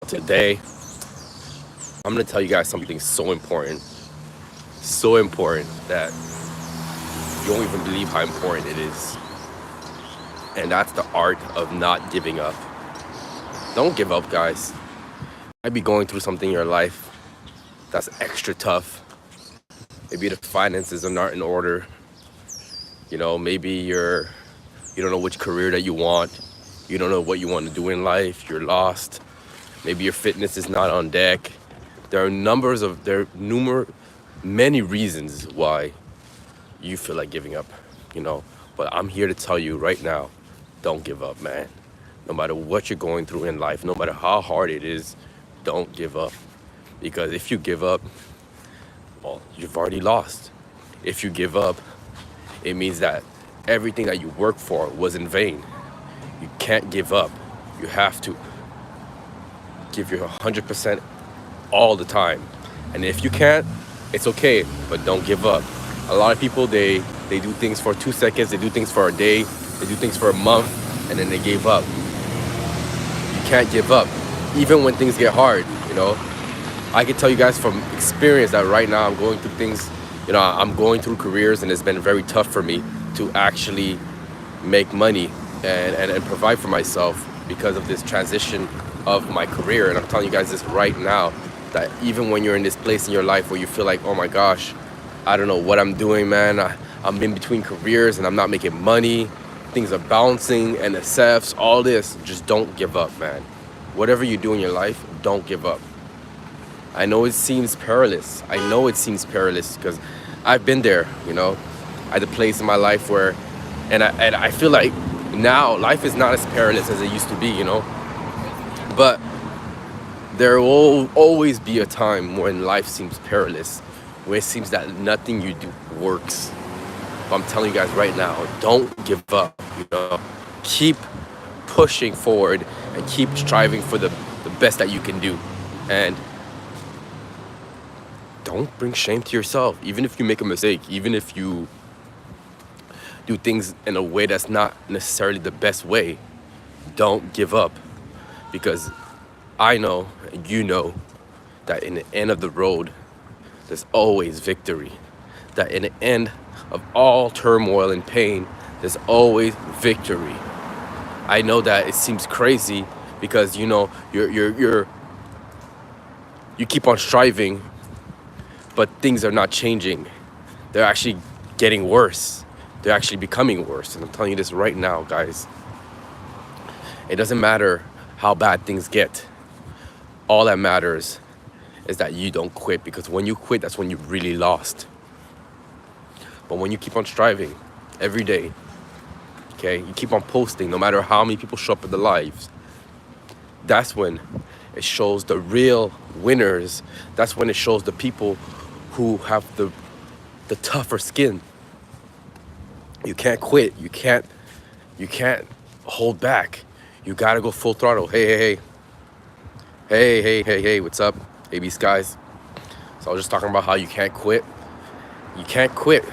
Today, I'm gonna tell you guys something so important that you won't even believe how important it is. And that's the art of not giving up. Don't give up, guys. You might be going through something in your life that's extra tough. Maybe the finances are not in order. Maybe you don't know which career that you want. You don't know what you want to do in life. You're lost. Maybe your fitness is not on deck. There are many reasons why you feel like giving up, you know. But I'm here to tell you right now, don't give up, man. No matter what you're going through in life, no matter how hard it is, don't give up. Because if you give up, well, you've already lost. If you give up, it means that everything that you worked for was in vain. You can't give up. You have to give your 100% all the time. And if you can't, it's okay, but don't give up. A lot of people, they do things for 2 seconds, they do things for a day, they do things for a month, and then they gave up. You can't give up, even when things get hard, you know. I can tell you guys from experience that right now I'm going through things, I'm going through careers, and it's been very tough for me to actually make money and provide for myself because of this transition of my career. And I'm telling you guys this right now, that even when you're in this place in your life where you feel like, oh my gosh, I don't know what I'm doing, man. I'm in between careers and I'm not making money. Things are bouncing, NSFs, all this. Just don't give up, man. Whatever you do in your life, don't give up. I know it seems perilous. Because I've been there, at the place in my life where, and I feel like now life is not as perilous as it used to be, But there will always be a time when life seems perilous, where it seems that nothing you do works. But I'm telling you guys right now, don't give up, Keep pushing forward and keep striving for the best that you can do. And don't bring shame to yourself, even if you make a mistake, even if you do things in a way that's not necessarily the best way. Don't give up, because I know and you know that in the end of the road, there's always victory. That in the end of all turmoil and pain, there's always victory. I know that it seems crazy because you keep on striving, but things are not changing. They're actually getting worse. They're actually becoming worse. And I'm telling you this right now, guys. It doesn't matter how bad things get. All that matters is that you don't quit, because when you quit, that's when you really lost. But when you keep on striving every day, okay, you keep on posting no matter how many people show up in their lives, that's when it shows the real winners. That's when it shows the people who have the tougher skin. You can't quit. You can't hold back. You gotta go full throttle. Hey, what's up? AB Skies. So I was just talking about how you can't quit. You can't quit.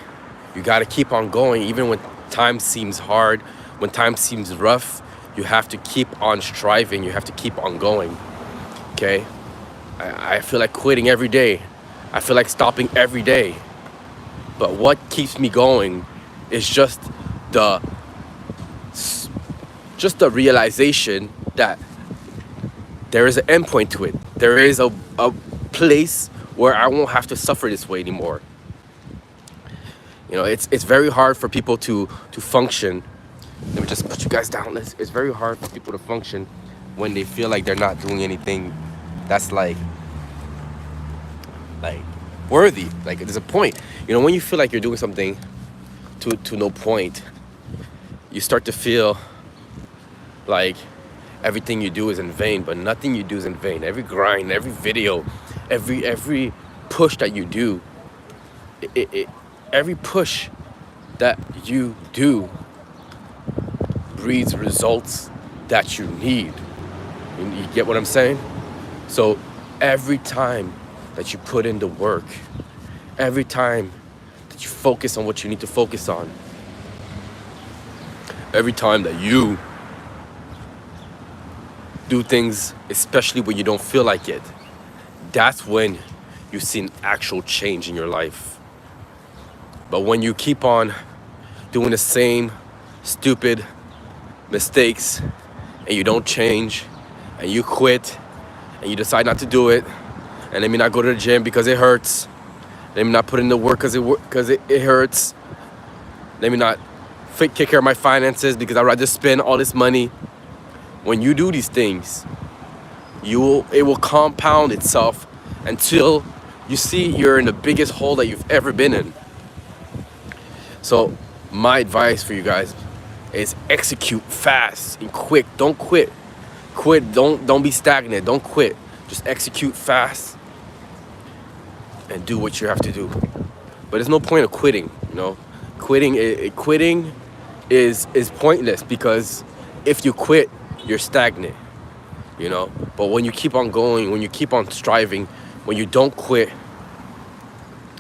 You gotta keep on going, even when time seems hard, when time seems rough. You have to keep on striving. You have to keep on going. Okay? I feel like quitting every day. I feel like stopping every day. But what keeps me going is just the realization that there is an endpoint to it. There is a place where I won't have to suffer this way anymore. It's very hard for people to function. Let me just put you guys down. It's very hard for people to function when they feel like they're not doing anything that's like worthy. Like there's a point. When you feel like you're doing something to no point, you start to feel like everything you do is in vain. But nothing you do is in vain. Every grind, every video, every push that you do, every push that you do breeds results that you need. You get what I'm saying? So every time that you put in the work, every time that you focus on what you need to focus on, every time that you do things, especially when you don't feel like it, that's when you see an actual change in your life. But when you keep on doing the same stupid mistakes and you don't change and you quit and you decide not to do it, and let me not go to the gym because it hurts, let me not put in the work because it hurts, let me not take care of my finances because I'd rather spend all this money. When you do these things, it will compound itself until you see you're in the biggest hole that you've ever been in. So my advice for you guys is execute fast and quick. Don't quit. Don't be stagnant. Don't quit. Just execute fast and do what you have to do. But there's no point of quitting, you know. Quitting is pointless, because if you quit, you're stagnant, you know. But when you keep on going, when you keep on striving, when you don't quit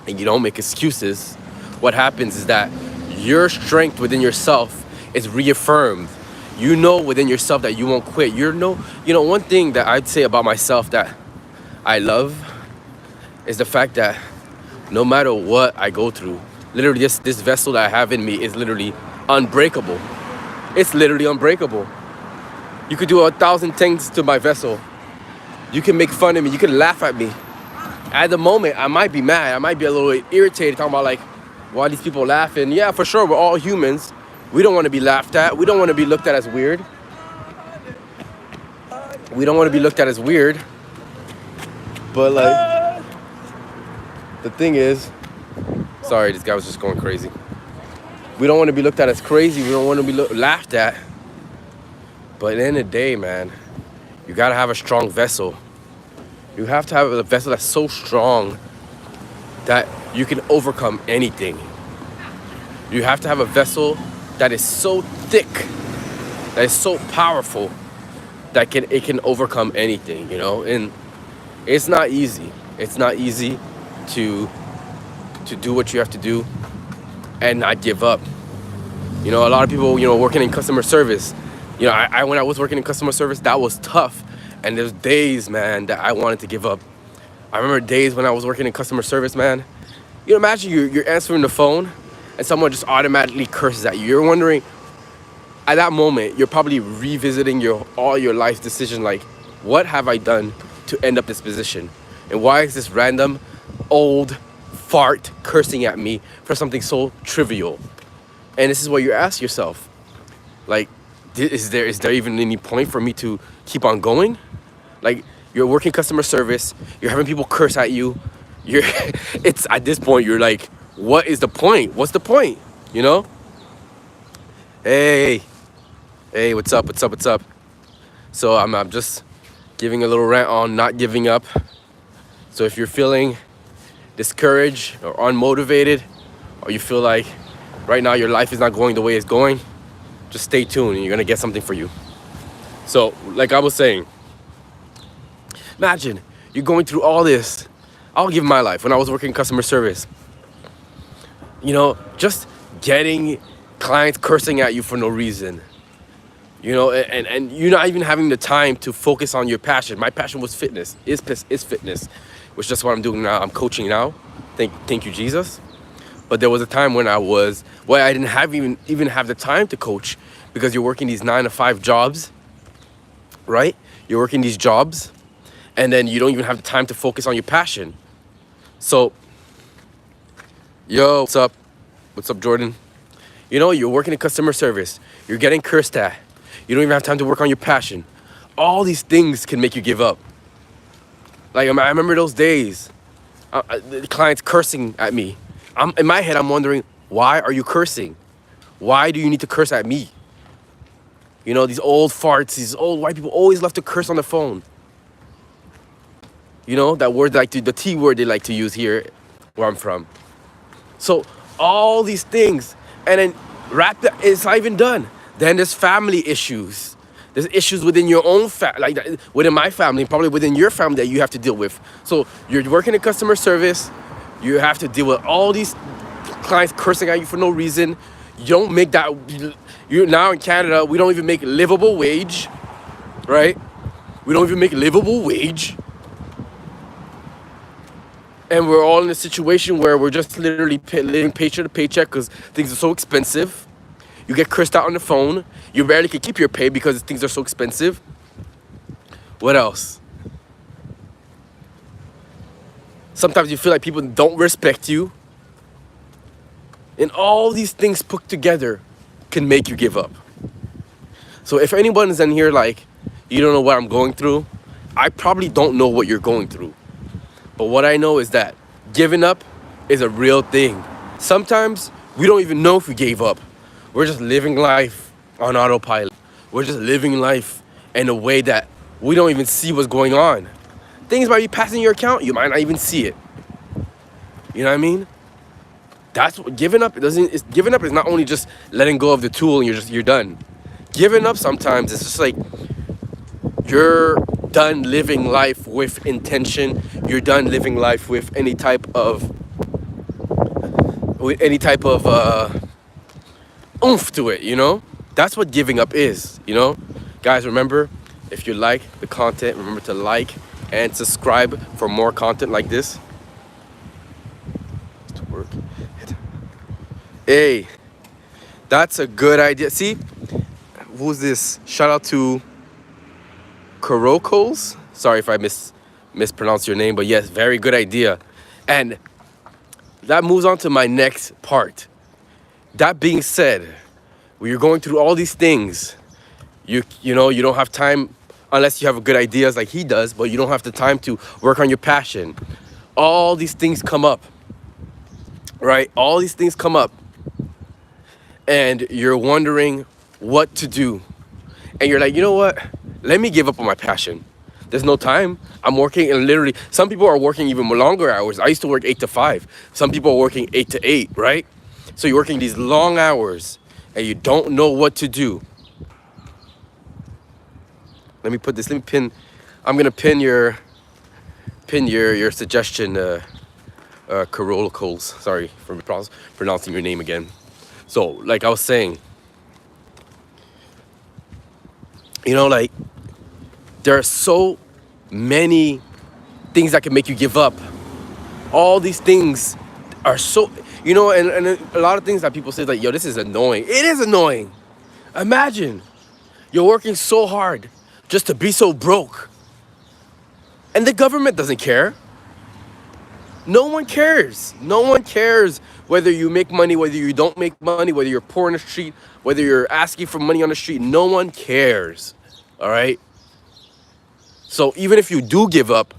and you don't make excuses, what happens is that your strength within yourself is reaffirmed. You know within yourself that you won't quit. One thing that I'd say about myself that I love is the fact that no matter what I go through, literally this vessel that I have in me is literally unbreakable. It's literally unbreakable. You could do 1,000 things to my vessel. You can make fun of me. You can laugh at me. At the moment, I might be mad. I might be a little irritated, talking about like, why are these people laughing? Yeah, for sure, we're all humans. We don't want to be laughed at. We don't want to be looked at as weird. But like, the thing is, sorry, this guy was just going crazy. We don't want to be looked at as crazy. We don't want to be laughed at. But at the end of the day, man, you got to have a strong vessel. You have to have a vessel that's so strong that you can overcome anything. You have to have a vessel that is so thick, that is so powerful, that it can overcome anything, you know? And it's not easy. It's not easy to do what you have to do and not give up. You know, a lot of people, working in customer service, when I was working in customer service, that was tough. And there's days, man, that I wanted to give up. I remember days when I was working in customer service, man. Imagine you're answering the phone and someone just automatically curses at you. You're wondering, at that moment, you're probably revisiting all your life decisions, like, what have I done to end up this position? And why is this random old fart cursing at me for something so trivial? And this is what you ask yourself. Like, is there even any point for me to keep on going? Like, you're working customer service, you're having people curse at you. It's at this point, you're like, what is the point? What's the point? You know? Hey, what's up? So I'm just giving a little rant on not giving up. So if you're feeling discouraged or unmotivated, or you feel like right now your life is not going the way it's going, just stay tuned and you're gonna get something for you. So, like I was saying, imagine you're going through all this. I'll give my life when I was working customer service. Just getting clients cursing at you for no reason. And you're not even having the time to focus on your passion. My passion was fitness, is fitness, which is just what I'm doing now. I'm coaching now. Thank you, Jesus. But there was a time when I didn't even have the time to coach, because you're working these 9-to-5 jobs, right? You're working these jobs, and then you don't even have the time to focus on your passion. So, yo, what's up? What's up, Jordan? You're working in customer service. You're getting cursed at. You don't even have time to work on your passion. All these things can make you give up. Like, I remember those days, the clients cursing at me. In my head, I'm wondering, why are you cursing? Why do you need to curse at me? These old farts, these old white people always love to curse on the phone. That word, like the T word they like to use here where I'm from. So all these things, and then it's not even done. Then there's family issues. There's issues within your own within my family, probably within your family, that you have to deal with. So you're working in customer service. You have to deal with all these clients cursing at you for no reason. You don't make that. You're now in Canada. We don't even make livable wage, right? We don't even make livable wage. And we're all in a situation where we're just literally living paycheck to paycheck because things are so expensive. You get cursed out on the phone. You barely can keep your pay because things are so expensive. What else? Sometimes you feel like people don't respect you. And all these things put together can make you give up. So if anyone is in here like, you don't know what I'm going through, I probably don't know what you're going through. But what I know is that giving up is a real thing. Sometimes we don't even know if we gave up. We're just living life on autopilot. We're just living life in a way that we don't even see what's going on. Things might be passing your account, you might not even see it. You know what I mean? That's what giving up giving up is not only just letting go of the tool and you're done. Giving up sometimes it's just like you're done living life with intention. You're done living life with any type of oomph to it, you know? That's what giving up is, you know? Guys, remember, if you like the content, remember to like and subscribe for more content like this. To work. Hey, that's a good idea. See, who's this? Shout out to Kurokos. Sorry if I mispronounce your name, but yes, very good idea. And that moves on to my next part. That being said, when you're going through all these things, you know, you don't have time unless you have good ideas like he does, but you don't have the time to work on your passion. All these things come up, right? All these things come up and you're wondering what to do. And you're like, you know what? Let me give up on my passion. There's no time. I'm working and literally, some people are working even longer hours. I used to work 8 to 5. Some people are working 8 to 8, right? So you're working these long hours and you don't know what to do. Let me pin, I'm gonna pin your suggestion, Corolla Coles. Sorry for pronouncing your name again. So, like I was saying, you know, like, there are so many things that can make you give up. All these things are so, you know, and a lot of things that people say, like, yo, this is annoying. It is annoying. Imagine you're working so hard just to be so broke. And the government doesn't care. No one cares. No one cares whether you make money, whether you don't make money, whether you're poor in the street, whether you're asking for money on the street. No one cares. All right? So even if you do give up,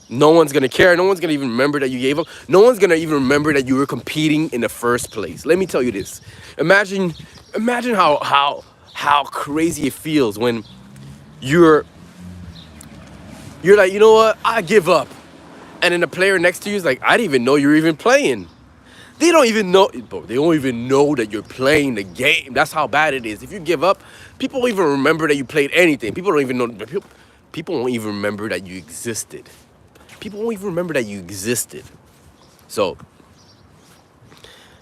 no one's going to care. No one's going to even remember that you gave up. No one's going to even remember that you were competing in the first place. Let me tell you this. Imagine how crazy it feels when you're like, you know what? I give up. And then the player next to you is like, I didn't even know you're even playing. They don't even know, bro, they don't even know that you're playing the game. That's how bad it is. If you give up, people won't even remember that you played anything. People don't even know, people won't even remember that you existed. People won't even remember that you existed. So,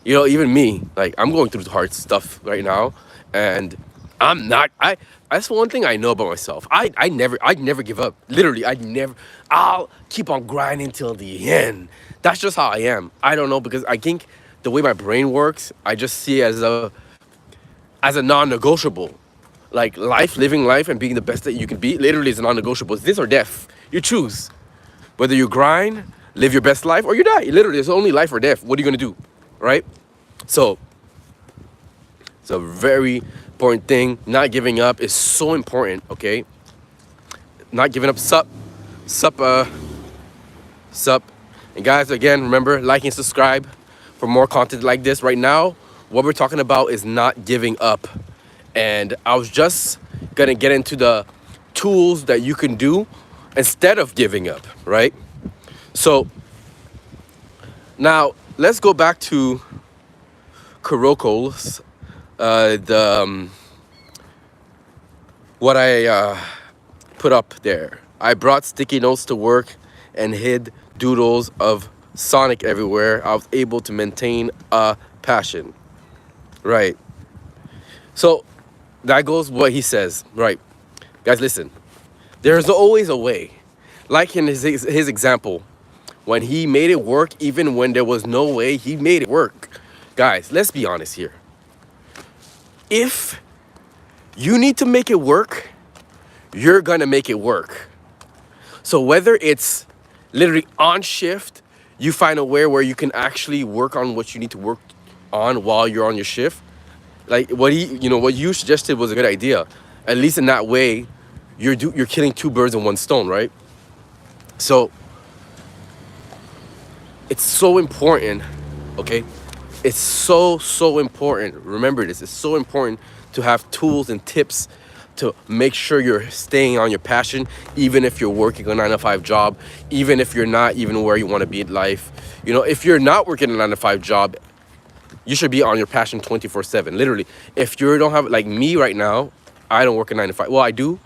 you know, even me, like, I'm going through hard stuff right now. And that's one thing I know about myself. I'd never give up. Literally, I'll keep on grinding till the end. That's just how I am. I don't know, because I think the way my brain works, I just see it as a non-negotiable. Like, living life and being the best that you can be, literally is a non-negotiable. It's this or death. You choose. Whether you grind, live your best life, or you die. Literally, it's only life or death. What are you gonna do, right? So, it's a very important thing. Not giving up is so important, okay? Not giving up, sup. And guys, again, remember, like and subscribe for more content like this. Right now, what we're talking about is not giving up. And I was just gonna get into the tools that you can do instead of giving up, right? So, now, let's go back to Kuroko's, what I put up there. I brought sticky notes to work and hid doodles of Sonic everywhere. I was able to maintain a passion. Right. So that goes what he says. Right. Guys, listen. There's always a way. Like in his example, when he made it work, even when there was no way, he made it work. Guys, let's be honest here. If you need to make it work, you're gonna make it work. So whether it's literally on shift, you find a way where you can actually work on what you need to work on while you're on your shift. Like what you suggested was a good idea. At least in that way, you're killing two birds in one stone, right? So it's so important, okay? It's so important. Remember this. It's so important to have tools and tips to make sure you're staying on your passion, even if you're working a 9-to-5 job, even if you're not even where you want to be in life. You know, if you're not working a 9-to-5 job, you should be on your passion 24/7. Literally, if you don't have, like me right now, I don't work a 9-to-5. Well, I do,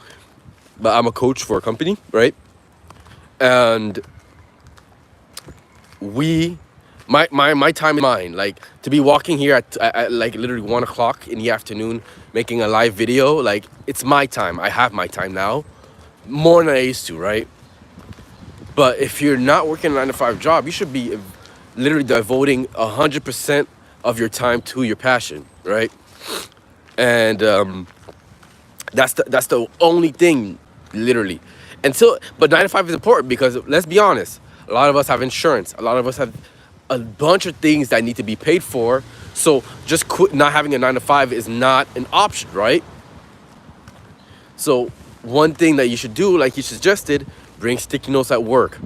but I'm a coach for a company, right? And my time is mine. Like to be walking here at like literally 1 o'clock in the afternoon, making a live video. Like it's my time. I have my time now, more than I used to, right? But if you're not working a 9-to-5 job, you should be literally devoting 100% of your time to your passion, right? And that's the only thing, literally. But 9-to-5 is important because let's be honest, a lot of us have insurance, a lot of us have a bunch of things that need to be paid for. So just not having a 9-to-5 is not an option, right? So one thing that you should do, like you suggested, bring sticky notes at work,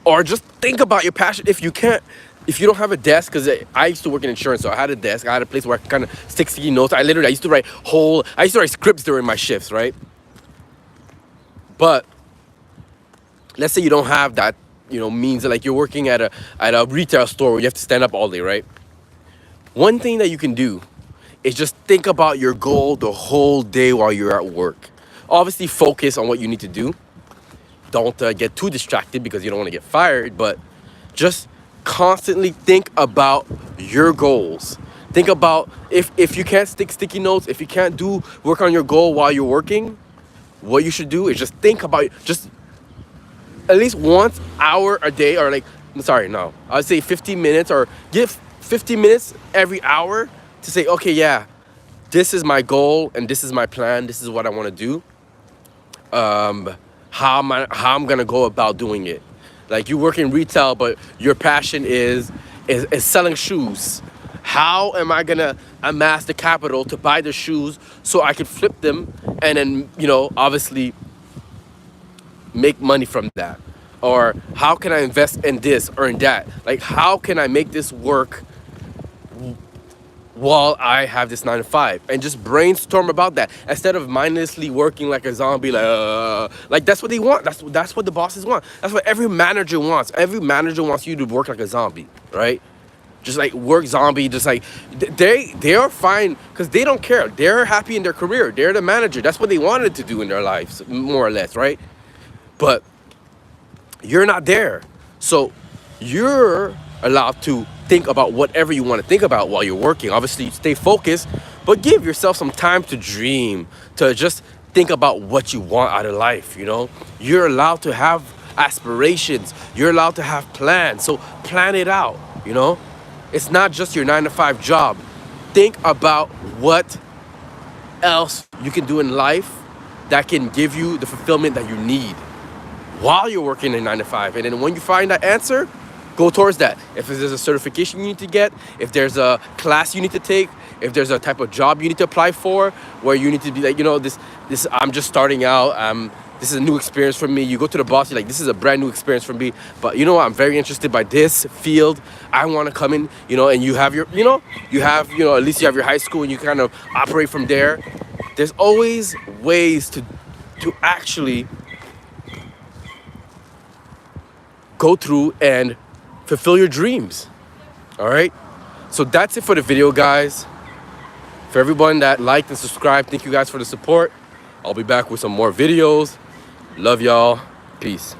or just think about your passion. If you don't have a desk, because I used to work in insurance, so I had a desk, I had a place where I could kind of stick sticky notes. I used to write scripts during my shifts, right? But let's say you don't have that, means, like you're working at a retail store where you have to stand up all day, right? One thing that you can do is just think about your goal the whole day while you're at work. Obviously, focus on what you need to do. Don't get too distracted because you don't want to get fired, but just constantly think about your goals. Think about if you can't stick sticky notes, if you can't work on your goal while you're working, what you should do is just think about just at least 1 hour a day, or I'd say 15 minutes, or give 15 minutes every hour to say, okay, yeah, this is my goal and this is my plan. This is what I want to do. How I'm gonna go about doing it. Like you work in retail, but your passion is selling shoes. How am I gonna amass the capital to buy the shoes so I can flip them and then, obviously make money from that? Or how can I invest in this or in that? Like, how can I make this work while I have this 9-to-5? And just brainstorm about that instead of mindlessly working like a zombie. Like that's what they want. That's what the bosses want. That's what every manager wants. Every manager wants you to work like a zombie, right? Just like work zombie. Just like they are fine because they don't care. They're happy in their career. They're the manager. That's what they wanted to do in their lives, more or less, right? But you're not there, so you're allowed to think about whatever you want to think about while you're working. Obviously, stay focused, but give yourself some time to dream, to just think about what you want out of life, You're allowed to have aspirations. You're allowed to have plans. So plan it out, It's not just your 9-to-5 job. Think about what else you can do in life that can give you the fulfillment that you need while you're working a 9-to-5. And then when you find that answer, go towards that. If there's a certification you need to get, if there's a class you need to take, if there's a type of job you need to apply for, where you need to be like, this I'm just starting out, this is a new experience for me. You go to the boss, you're like, this is a brand new experience for me, but you know what, I'm very interested by this field. I want to come in, and you have your, at least you have your high school and you kind of operate from there. There's always ways to actually go through and fulfill your dreams. All right, so that's it for the video, guys. For everyone that liked and subscribed, thank you guys for the support. I'll be back with some more videos. Love y'all. Peace.